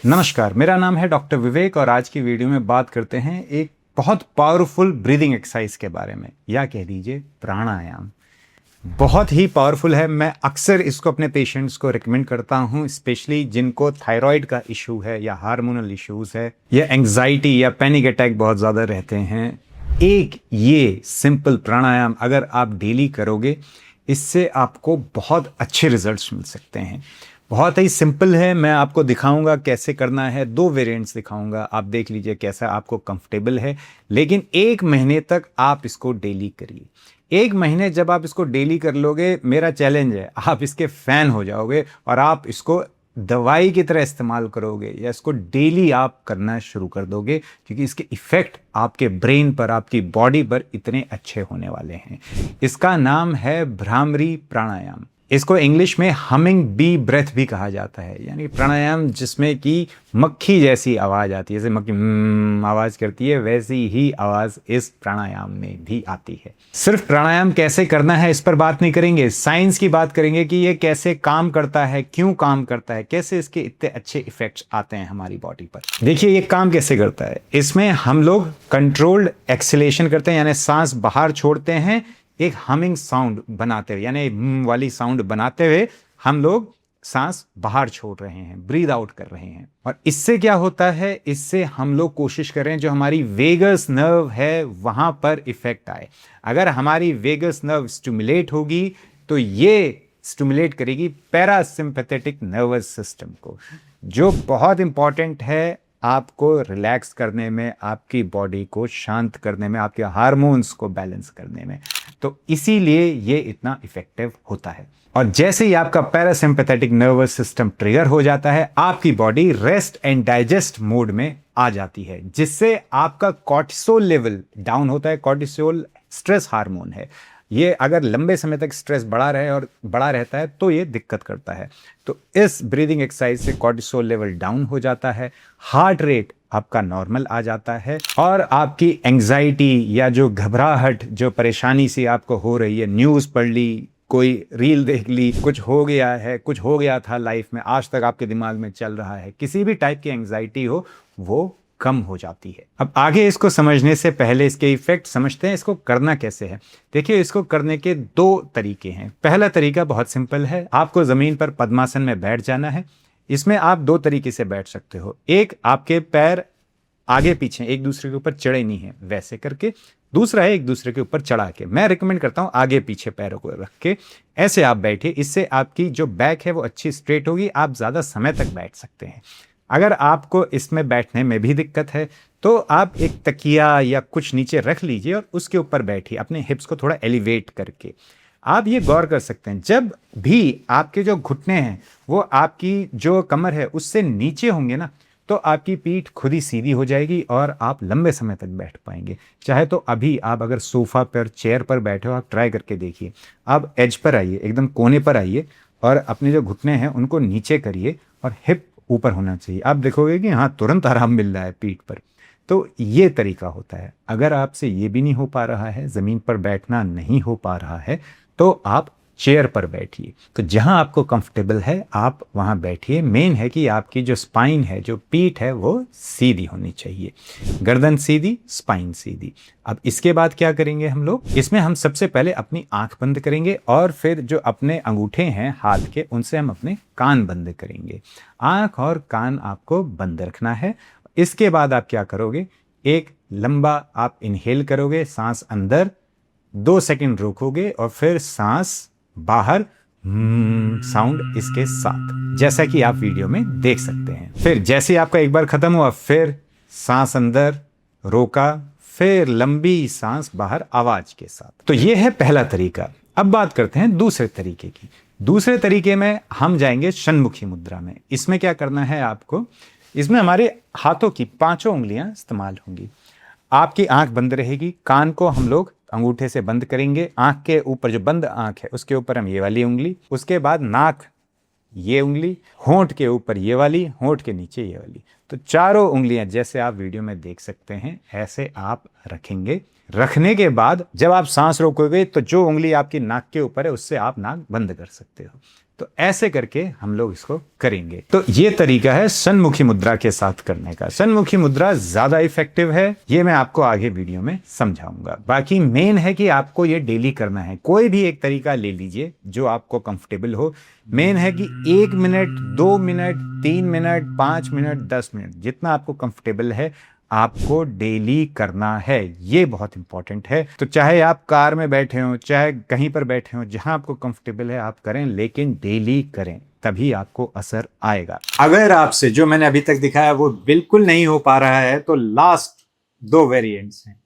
नमस्कार, मेरा नाम है डॉक्टर विवेक और आज की वीडियो में बात करते हैं एक बहुत पावरफुल ब्रीदिंग एक्सरसाइज के बारे में, या कह दीजिए प्राणायाम। बहुत ही पावरफुल है। मैं अक्सर इसको अपने पेशेंट्स को रिकमेंड करता हूं, स्पेशली जिनको थायराइड का इशू है या हार्मोनल इश्यूज है या एंग्जाइटी या पैनिक अटैक बहुत ज़्यादा रहते हैं। एक ये सिंपल प्राणायाम अगर आप डेली करोगे, इससे आपको बहुत अच्छे रिजल्ट्स मिल सकते हैं। बहुत ही सिंपल है, मैं आपको दिखाऊंगा कैसे करना है। 2 वेरिएंट्स दिखाऊंगा, आप देख लीजिए कैसा आपको कंफर्टेबल है। लेकिन 1 महीने तक आप इसको डेली करिए। 1 महीने जब आप इसको डेली कर लोगे, मेरा चैलेंज है आप इसके फैन हो जाओगे और आप इसको दवाई की तरह इस्तेमाल करोगे या इसको डेली आप करना शुरू कर दोगे, क्योंकि इसके इफेक्ट आपके ब्रेन पर, आपकी बॉडी पर इतने अच्छे होने वाले हैं। इसका नाम है भ्रामरी प्राणायाम। इसको इंग्लिश में हमिंग बी ब्रेथ भी कहा जाता है, यानी प्राणायाम जिसमें कि मक्खी जैसी आवाज आती है। जैसे मक्खी आवाज करती है, वैसी ही आवाज इस प्राणायाम में भी आती है। सिर्फ प्राणायाम कैसे करना है इस पर बात नहीं करेंगे, साइंस की बात करेंगे कि ये कैसे काम करता है, क्यों काम करता है, कैसे इसके इतने अच्छे इफेक्ट्स आते हैं हमारी बॉडी पर। देखिए ये काम कैसे करता है। इसमें हम लोग कंट्रोल्ड एक्सलेशन करते हैं, यानी सांस बाहर छोड़ते हैं एक हमिंग साउंड बनाते हुए, यानी वाली साउंड बनाते हुए हम लोग सांस बाहर छोड़ रहे हैं, ब्रीद आउट कर रहे हैं। और इससे क्या होता है, इससे हम लोग कोशिश कर रहे हैं जो हमारी वेगस नर्व है वहां पर इफेक्ट आए। अगर हमारी वेगस नर्व स्टिमुलेट होगी तो ये स्टिमुलेट करेगी पैरासिम्पैथेटिक नर्वस सिस्टम को, जो बहुत इंपॉर्टेंट है आपको रिलैक्स करने में, आपकी बॉडी को शांत करने में, आपके हार्मोन्स को बैलेंस करने में। तो इसीलिए ये इतना इफेक्टिव होता है। और जैसे ही आपका पैरासिम्पैथेटिक नर्वस सिस्टम ट्रिगर हो जाता है, आपकी body rest and digest mode में आ जाती है, जिससे आपका कॉर्टिसोल लेवल डाउन होता है। कॉर्टिसोल स्ट्रेस हार्मोन है। ये अगर लंबे समय तक स्ट्रेस बढ़ा रहे और बढ़ा रहता है तो ये दिक्कत करता है। तो इस ब्रीदिंग एक्सरसाइज से कॉर्टिसोल लेवल डाउन हो जाता है, हार्ट रेट आपका नॉर्मल आ जाता है, और आपकी एंग्जाइटी या जो घबराहट, जो परेशानी सी आपको हो रही है, न्यूज़ पढ़ ली, कोई रील देख ली, कुछ हो गया है, कुछ हो गया था लाइफ में, आज तक आपके दिमाग में चल रहा है, किसी भी टाइप की एंग्जाइटी हो, वो कम हो जाती है। अब आगे इसको समझने से पहले इसके इफेक्ट समझते हैं, इसको करना कैसे है। देखिए इसको करने के 2 तरीके हैं। पहला तरीका बहुत सिंपल है, आपको जमीन पर पद्मासन में बैठ जाना है। इसमें आप 2 तरीके से बैठ सकते हो। एक, आपके पैर आगे पीछे एक दूसरे के ऊपर चढ़े नहीं है वैसे करके। दूसरा है एक दूसरे के ऊपर चढ़ा के। मैं रिकमेंड करता हूं आगे पीछे पैरों को रख के ऐसे आप बैठिए। इससे आपकी जो बैक है वो अच्छी स्ट्रेट होगी, आप ज्यादा समय तक बैठ सकते हैं। अगर आपको इसमें बैठने में भी दिक्कत है तो आप एक तकिया या कुछ नीचे रख लीजिए और उसके ऊपर बैठिए, अपने हिप्स को थोड़ा एलिवेट करके। आप ये गौर कर सकते हैं, जब भी आपके जो घुटने हैं वो आपकी जो कमर है उससे नीचे होंगे ना, तो आपकी पीठ खुद ही सीधी हो जाएगी और आप लंबे समय तक बैठ पाएंगे। चाहे तो अभी आप अगर सोफा पर, चेयर पर बैठे हो, आप ट्राई करके देखिए। आप एज पर आइए, एकदम कोने पर आइए और अपने जो घुटने हैं उनको नीचे करिए और हिप ऊपर होना चाहिए। आप देखोगे कि हाँ, तुरंत आराम मिल रहा है पीठ पर। तो ये तरीका होता है। अगर आपसे ये भी नहीं हो पा रहा है, जमीन पर बैठना नहीं हो पा रहा है, तो आप चेयर पर बैठिए। तो जहां आपको कंफर्टेबल है आप वहां बैठिए। मेन है कि आपकी जो स्पाइन है, जो पीठ है, वो सीधी होनी चाहिए। गर्दन सीधी, स्पाइन सीधी। अब इसके बाद क्या करेंगे हम लोग, इसमें हम सबसे पहले अपनी आंख बंद करेंगे और फिर जो अपने अंगूठे हैं हाथ के, उनसे हम अपने कान बंद करेंगे। आंख और कान आपको बंद रखना है। इसके बाद आप क्या करोगे, एक लंबा आप इनहेल करोगे, सांस अंदर 2 सेकंड रोकोगे और फिर सांस बाहर साउंड इसके साथ, जैसा कि आप वीडियो में देख सकते हैं। फिर जैसे आपका एक बार खत्म हुआ, फिर सांस अंदर रोका, फिर लंबी सांस बाहर आवाज के साथ। तो ये है पहला तरीका। अब बात करते हैं दूसरे तरीके की। दूसरे तरीके में हम जाएंगे षण्मुखी मुद्रा में। इसमें क्या करना है आपको, इसमें हमारे हाथों की 5 उंगलियां इस्तेमाल होंगी। आपकी आंख बंद रहेगी, कान को हम लोग अंगूठे से बंद करेंगे, आंख के ऊपर जो बंद आंख है उसके ऊपर हम ये वाली उंगली, उसके बाद नाक ये उंगली, होंठ के ऊपर ये वाली, होंठ के नीचे ये वाली। तो 4 उंगलियां जैसे आप वीडियो में देख सकते हैं ऐसे आप रखेंगे। रखने के बाद जब आप सांस रोकोगे तो जो उंगली आपकी नाक के ऊपर है उससे आप नाक बंद कर सकते हो। तो ऐसे करके हम लोग इसको करेंगे। तो ये तरीका है सन्मुखी मुद्रा के साथ करने का। सन्मुखी मुद्रा ज्यादा इफेक्टिव है, ये मैं आपको आगे वीडियो में समझाऊंगा। बाकी मेन है कि आपको ये डेली करना है। कोई भी एक तरीका ले लीजिए जो आपको कंफर्टेबल हो। मेन है कि 1 minute, 2 minute, 3 minute, 5 minute, 10 minute, जितना आपको कंफर्टेबल है आपको डेली करना है। ये बहुत इंपॉर्टेंट है। तो चाहे आप कार में बैठे हो, चाहे कहीं पर बैठे हो, जहां आपको कंफर्टेबल है आप करें, लेकिन डेली करें, तभी आपको असर आएगा। अगर आपसे जो मैंने अभी तक दिखाया वो बिल्कुल नहीं हो पा रहा है, तो लास्ट 2 वेरिएंट्स हैं।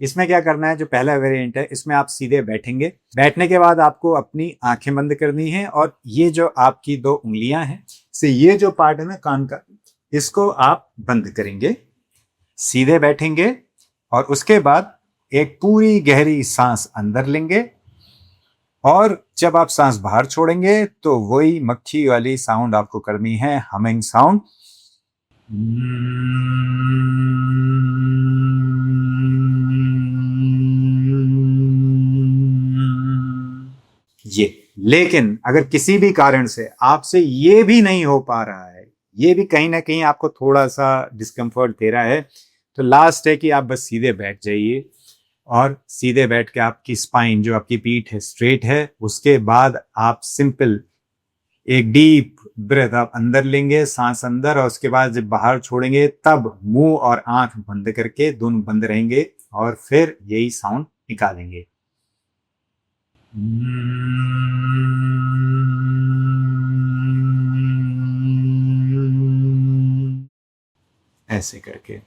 इसमें क्या करना है, जो पहला वेरिएंट है इसमें आप सीधे बैठेंगे। बैठने के बाद आपको अपनी आंखें बंद करनी है और ये जो आपकी 2 उंगलियां हैं, से ये जो पार्ट है ना कान का, इसको आप बंद करेंगे, सीधे बैठेंगे और उसके बाद एक पूरी गहरी सांस अंदर लेंगे और जब आप सांस बाहर छोड़ेंगे तो वही मक्खी वाली साउंड आपको करनी है, हमिंग साउंड। ये लेकिन अगर किसी भी कारण से आपसे ये भी नहीं हो पा रहा है, ये भी कहीं ना कहीं आपको थोड़ा सा डिस्कम्फर्ट दे रहा है, तो लास्ट है कि आप बस सीधे बैठ जाइए और सीधे बैठ के आपकी स्पाइन, जो आपकी पीठ है, स्ट्रेट है। उसके बाद आप सिंपल एक डीप ब्रेथ आप अंदर लेंगे, सांस अंदर, और उसके बाद जब बाहर छोड़ेंगे तब मुंह और आंख बंद करके, दोनों बंद रहेंगे और फिर यही साउंड निकालेंगे। ऐसे करके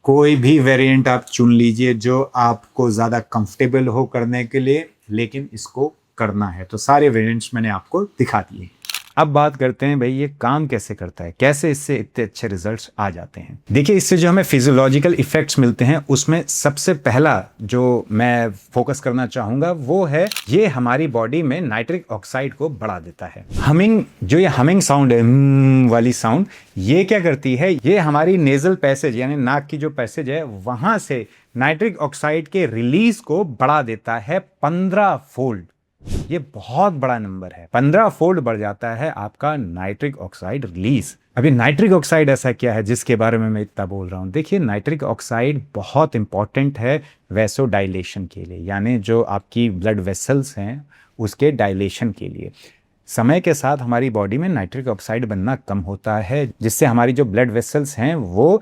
कोई भी वेरिएंट आप चुन लीजिए जो आपको ज़्यादा कंफर्टेबल हो करने के लिए, लेकिन इसको करना है। तो सारे वेरिएंट्स मैंने आपको दिखा दिए। अब बात करते हैं भाई ये काम कैसे करता है, कैसे इससे इतने अच्छे रिजल्ट्स आ जाते हैं। देखिए, इससे जो हमें फिजियोलॉजिकल इफेक्ट्स मिलते हैं उसमें सबसे पहला जो मैं फोकस करना चाहूँगा वो है ये हमारी बॉडी में नाइट्रिक ऑक्साइड को बढ़ा देता है। हमिंग, जो ये हमिंग साउंड है, वाली साउंड, ये क्या करती है, ये हमारी नेजल पैसेज यानी नाक की जो पैसेज है वहाँ से नाइट्रिक ऑक्साइड के रिलीज को बढ़ा देता है 15 फोल्ड। ये बहुत बड़ा नंबर है, 15 फोल्ड बढ़ जाता है आपका नाइट्रिक ऑक्साइड रिलीज। अभी नाइट्रिक ऑक्साइड ऐसा क्या है जिसके बारे में मैं इतना बोल रहा हूँ? देखिए, नाइट्रिक ऑक्साइड बहुत इंपॉर्टेंट है वैसोडाइलेशन के लिए, यानी जो आपकी ब्लड वेसल्स हैं उसके डायलेशन के लिए। समय के साथ हमारी बॉडी में नाइट्रिक ऑक्साइड बनना कम होता है, जिससे हमारी जो ब्लड वेसल्स हैं वो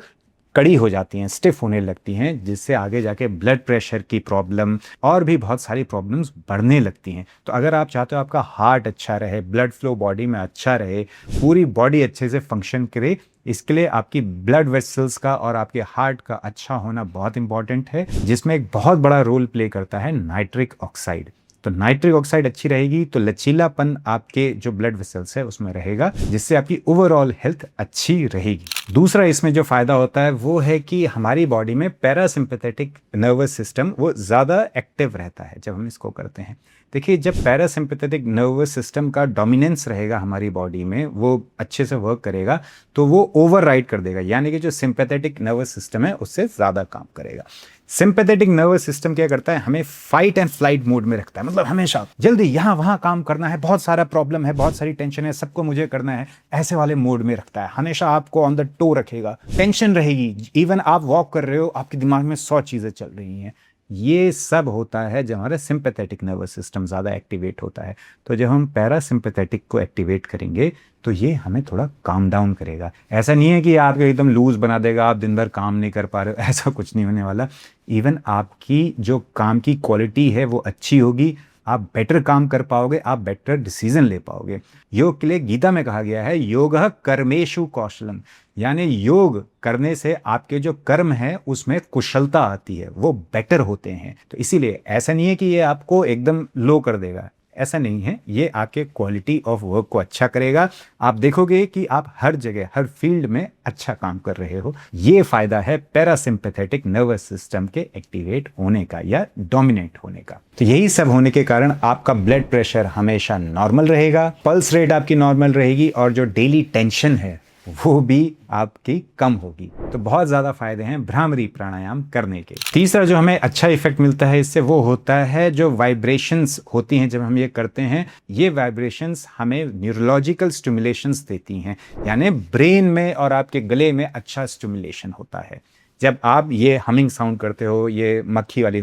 कड़ी हो जाती हैं, स्टिफ होने लगती हैं, जिससे आगे जाके ब्लड प्रेशर की प्रॉब्लम और भी बहुत सारी प्रॉब्लम्स बढ़ने लगती हैं। तो अगर आप चाहते हो आपका हार्ट अच्छा रहे, ब्लड फ्लो बॉडी में अच्छा रहे, पूरी बॉडी अच्छे से फंक्शन करे, इसके लिए आपकी ब्लड वेसल्स का और आपके हार्ट का अच्छा होना बहुत इंपॉर्टेंट है, जिसमें एक बहुत बड़ा रोल प्ले करता है नाइट्रिक ऑक्साइड। तो नाइट्रिक ऑक्साइड अच्छी रहेगी तो लचीलापन आपके जो ब्लड वेसल्स है उसमें रहेगा, जिससे आपकी ओवरऑल हेल्थ अच्छी रहेगी। दूसरा इसमें जो फायदा होता है वो है कि हमारी बॉडी में पैरासिम्पैथेटिक नर्वस सिस्टम वो ज़्यादा एक्टिव रहता है जब हम इसको करते हैं। देखिए, जब पैरासिम्पैथेटिक नर्वस सिस्टम का डोमिनेंस रहेगा हमारी बॉडी में, वो अच्छे से वर्क करेगा, तो वो ओवरराइड कर देगा, यानी कि जो सिंपैथेटिक नर्वस सिस्टम है उससे ज़्यादा काम करेगा। सिंपैथेटिक नर्वस सिस्टम क्या करता है, हमें फाइट एंड फ्लाइट मोड में रखता है, मतलब हमेशा जल्दी यहाँ वहाँ काम करना है, बहुत सारा प्रॉब्लम है, बहुत सारी टेंशन है, सबको मुझे करना है, ऐसे वाले मोड में रखता है। हमेशा आपको ऑन द टो रखेगा, टेंशन रहेगी, इवन आप वॉक कर रहे हो आपके दिमाग में 100 चीज़ें चल रही हैं। ये सब होता है जब हमारा सिंपैथेटिक नर्वस सिस्टम ज़्यादा एक्टिवेट होता है। तो जब हम पैरासिम्पैथेटिक को एक्टिवेट करेंगे तो ये हमें थोड़ा काम डाउन करेगा। ऐसा नहीं है कि आपको एकदम लूज बना देगा, आप दिन भर काम नहीं कर पा रहे हो, ऐसा कुछ नहीं होने वाला। इवन आपकी जो काम की क्वालिटी है वो अच्छी होगी, आप बेटर काम कर पाओगे, आप बेटर डिसीजन ले पाओगे। योग के लिए गीता में कहा गया है योगः कर्मेषु कौशलम, यानी योग करने से आपके जो कर्म है उसमें कुशलता आती है, वो बेटर होते हैं। तो इसीलिए ऐसा नहीं है कि ये आपको एकदम लो कर देगा, ऐसा नहीं है, ये आपके क्वालिटी ऑफ वर्क को अच्छा करेगा। आप देखोगे कि आप हर जगह हर फील्ड में अच्छा काम कर रहे हो। ये फायदा है पैरासिम्पैथेटिक नर्वस सिस्टम के एक्टिवेट होने का या डोमिनेट होने का। तो यही सब होने के कारण आपका ब्लड प्रेशर हमेशा नॉर्मल रहेगा, पल्स रेट आपकी नॉर्मल रहेगी, और जो डेली टेंशन है वो भी आपकी कम होगी। तो बहुत ज़्यादा फायदे हैं भ्रामरी प्राणायाम करने के। तीसरा जो हमें अच्छा इफेक्ट मिलता है इससे वो होता है जो वाइब्रेशंस होती हैं जब हम ये करते हैं, ये वाइब्रेशंस हमें न्यूरोलॉजिकल स्टिमुलेशंस देती हैं, यानी ब्रेन में और आपके गले में अच्छा स्टिमुलेशन होता है। जब आप ये हमिंग साउंड करते हो, ये मक्खी वाली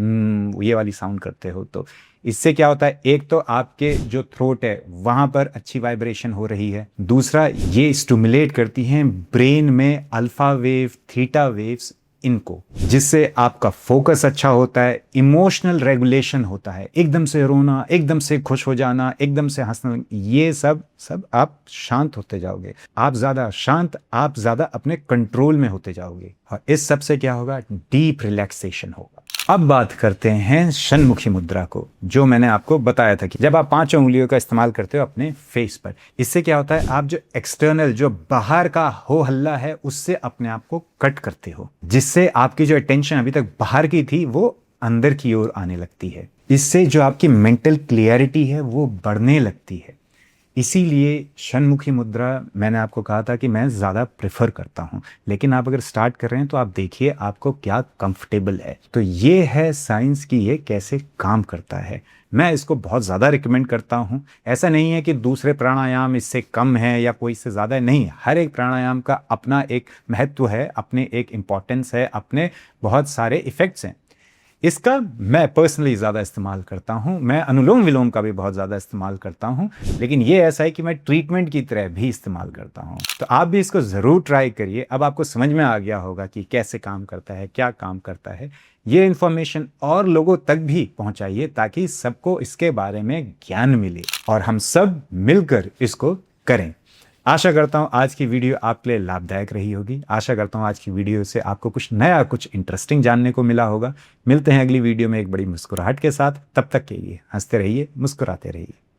ये वाली साउंड करते हो, तो इससे क्या होता है, एक तो आपके जो थ्रोट है वहाँ पर अच्छी वाइब्रेशन हो रही है, दूसरा ये स्टिमुलेट करती हैं ब्रेन में अल्फा वेव, थीटा वेव्स इनको, जिससे आपका फोकस अच्छा होता है, इमोशनल रेगुलेशन होता है, एकदम से रोना, एकदम से खुश हो जाना, एकदम से हंसना, ये सब आप शांत होते जाओगे। आप ज़्यादा शांत, आप ज़्यादा अपने कंट्रोल में होते जाओगे, और इस सब से क्या होगा, डीप रिलैक्सेशन होगा। अब बात करते हैं षण्मुखी मुद्रा को, जो मैंने आपको बताया था कि जब आप 5 उंगलियों का इस्तेमाल करते हो अपने फेस पर, इससे क्या होता है, आप जो एक्सटर्नल, जो बाहर का हो हल्ला है, उससे अपने आप को कट करते हो, जिससे आपकी जो अटेंशन अभी तक बाहर की थी वो अंदर की ओर आने लगती है। इससे जो आपकी मेंटल क्लियरिटी है वो बढ़ने लगती है। इसीलिए षण्मुखी मुद्रा मैंने आपको कहा था कि मैं ज़्यादा प्रेफर करता हूँ, लेकिन आप अगर स्टार्ट कर रहे हैं तो आप देखिए आपको क्या कंफर्टेबल है। तो ये है साइंस की ये कैसे काम करता है। मैं इसको बहुत ज़्यादा रिकमेंड करता हूँ। ऐसा नहीं है कि दूसरे प्राणायाम इससे कम है या कोई इससे ज़्यादा है, नहीं, हर एक प्राणायाम का अपना एक महत्व है, अपने एक इम्पॉर्टेंस है, अपने बहुत सारे इफ़ेक्ट्स हैं। इसका मैं पर्सनली ज़्यादा इस्तेमाल करता हूँ, मैं अनुलोम विलोम का भी बहुत ज़्यादा इस्तेमाल करता हूँ, लेकिन ये ऐसा है कि मैं ट्रीटमेंट की तरह भी इस्तेमाल करता हूँ। तो आप भी इसको ज़रूर ट्राई करिए। अब आपको समझ में आ गया होगा कि कैसे काम करता है, क्या काम करता है। ये इन्फॉर्मेशन और लोगों तक भी पहुँचाइए ताकि सबको इसके बारे में ज्ञान मिले और हम सब मिलकर इसको करें। आशा करता हूँ आज की वीडियो आपके लिए लाभदायक रही होगी। आशा करता हूँ आज की वीडियो से आपको कुछ नया, कुछ इंटरेस्टिंग जानने को मिला होगा। मिलते हैं अगली वीडियो में एक बड़ी मुस्कुराहट के साथ। तब तक के लिए हंसते रहिए, मुस्कुराते रहिए।